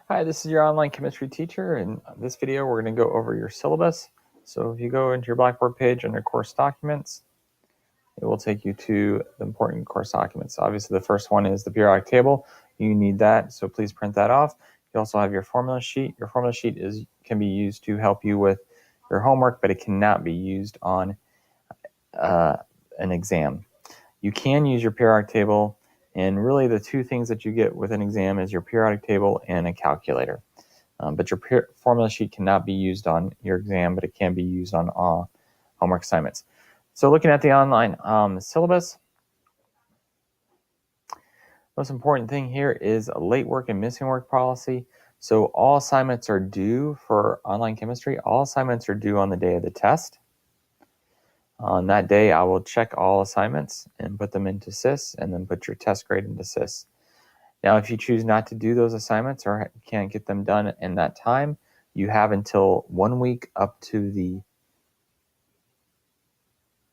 Hi, this is your online chemistry teacher. In this video, we're going to go over your syllabus. So if you go into your Blackboard page under course documents, it will take you to the important course documents. Obviously, the first one is the periodic table. You need that, so please print that off. You also have your formula sheet. Your formula sheet can be used to help you with your homework, but it cannot be used on an exam. You can use your periodic table, and really the two things that you get with an exam is your periodic table and a calculator. But your formula sheet cannot be used on your exam, but it can be used on homework assignments. So looking at the online syllabus, most important thing here is a late work and missing work policy. So all assignments are due for online chemistry. All assignments are due on the day of the test. On that day, I will check all assignments and put them into SIS, and then put your test grade into SIS. Now, if you choose not to do those assignments or can't get them done in that time, you have until 1 week up to the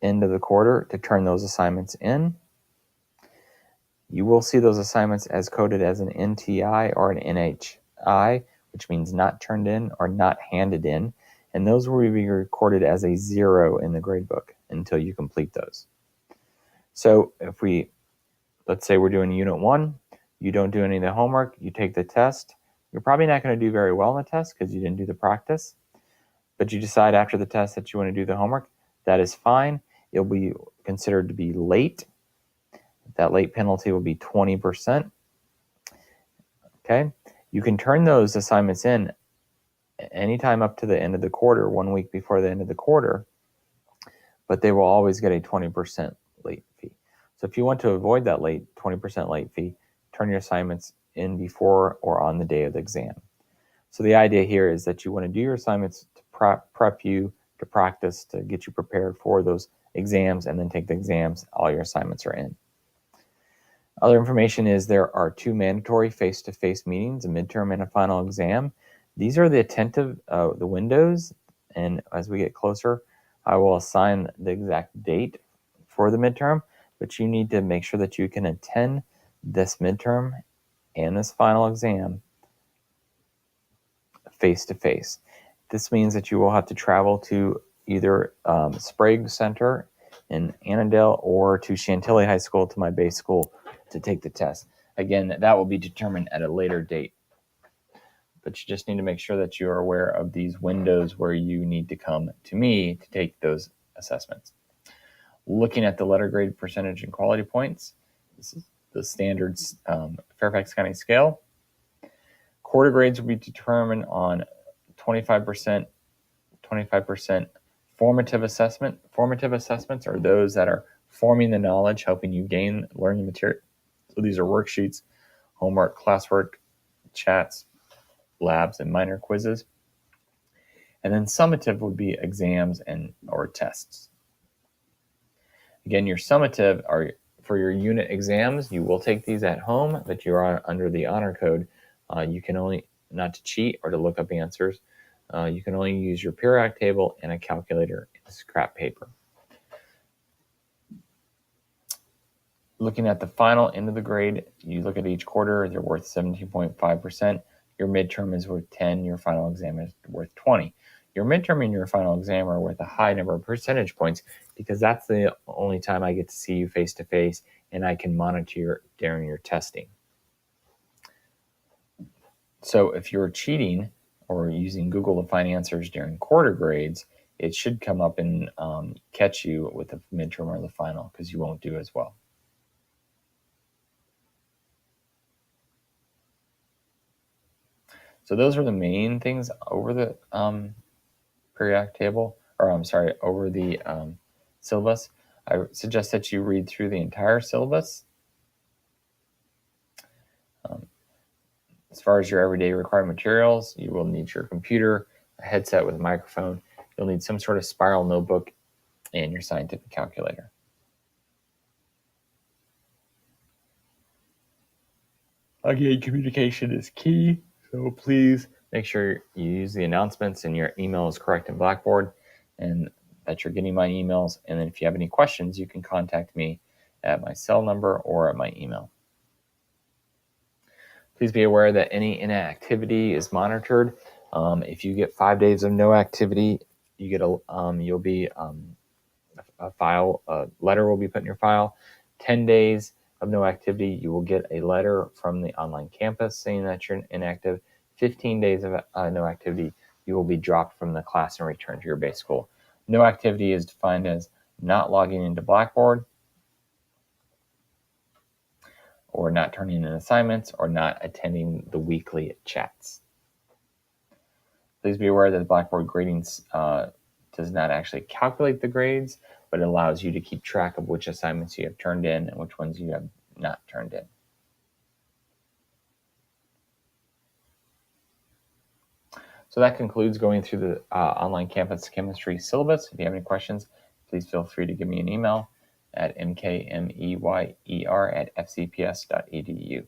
end of the quarter to turn those assignments in. You will see those assignments as coded as an NTI or an NHI, which means not turned in or not handed in, and those will be recorded as a 0 in the gradebook until you complete those. So if let's say we're doing Unit 1, you don't do any of the homework, you take the test, you're probably not going to do very well in the test because you didn't do the practice, but you decide after the test that you want to do the homework, that is fine. It'll be considered to be late. That late penalty will be 20%. Okay, you can turn those assignments in anytime up to the end of the quarter, 1 week before the end of the quarter, but they will always get a 20% late fee. So if you want to avoid that 20% late fee, turn your assignments in before or on the day of the exam. So the idea here is that you want to do your assignments to prep you, to practice, to get you prepared for those exams, and then take the exams. All your assignments are in. Other information is there are 2 mandatory face-to-face meetings, a midterm and a final exam. These are the attentive, the windows, and as we get closer, I will assign the exact date for the midterm, but you need to make sure that you can attend this midterm and this final exam face-to-face. This means that you will have to travel to either Sprague Center in Annandale or to Chantilly High School, to my base school, to take the test. Again, that will be determined at a later date. But you just need to make sure that you are aware of these windows where you need to come to me to take those assessments. Looking at the letter grade percentage and quality points, this is the standard Fairfax County scale. Quarter grades will be determined on 25% formative assessment. Formative assessments are those that are forming the knowledge, helping you gain learning material. So these are worksheets, homework, classwork, chats, labs, and minor quizzes. And then summative would be exams or tests. Again, your summative are for your unit exams. You will take these at home, but you are under the honor code. You can only, not to cheat or to look up answers, you can only use your periodic table and a calculator and scrap paper. Looking at the final end of the grade, you look at each quarter, they're worth 17.5%. Your midterm is worth 10, your final exam is worth 20. Your midterm and your final exam are worth a high number of percentage points because that's the only time I get to see you face to face and I can monitor you during your testing. So if you're cheating or using Google to find answers during quarter grades, it should come up and catch you with the midterm or the final because you won't do as well. So those are the main things over the periodic table, or I'm sorry, over the syllabus. I suggest that you read through the entire syllabus. As far as your everyday required materials, you will need your computer, a headset with a microphone. You'll need some sort of spiral notebook and your scientific calculator. Again, communication is key, so please make sure you use the announcements and your email is correct in Blackboard and that you're getting my emails. And then if you have any questions, you can contact me at my cell number or at my email. Please be aware that any inactivity is monitored. If you get 5 days of no activity, you get a letter will be put in your file. 10 days of no activity, you will get a letter from the online campus saying that you're inactive. 15 days of no activity, you will be dropped from the class and returned to your base school. No activity is defined as not logging into Blackboard, or not turning in assignments, or not attending the weekly chats. Please be aware that the Blackboard grading does not actually calculate the grades, but it allows you to keep track of which assignments you have turned in and which ones you have not turned in. So that concludes going through the online campus chemistry syllabus. If you have any questions, please feel free to give me an email at mkmeyer@fcps.edu.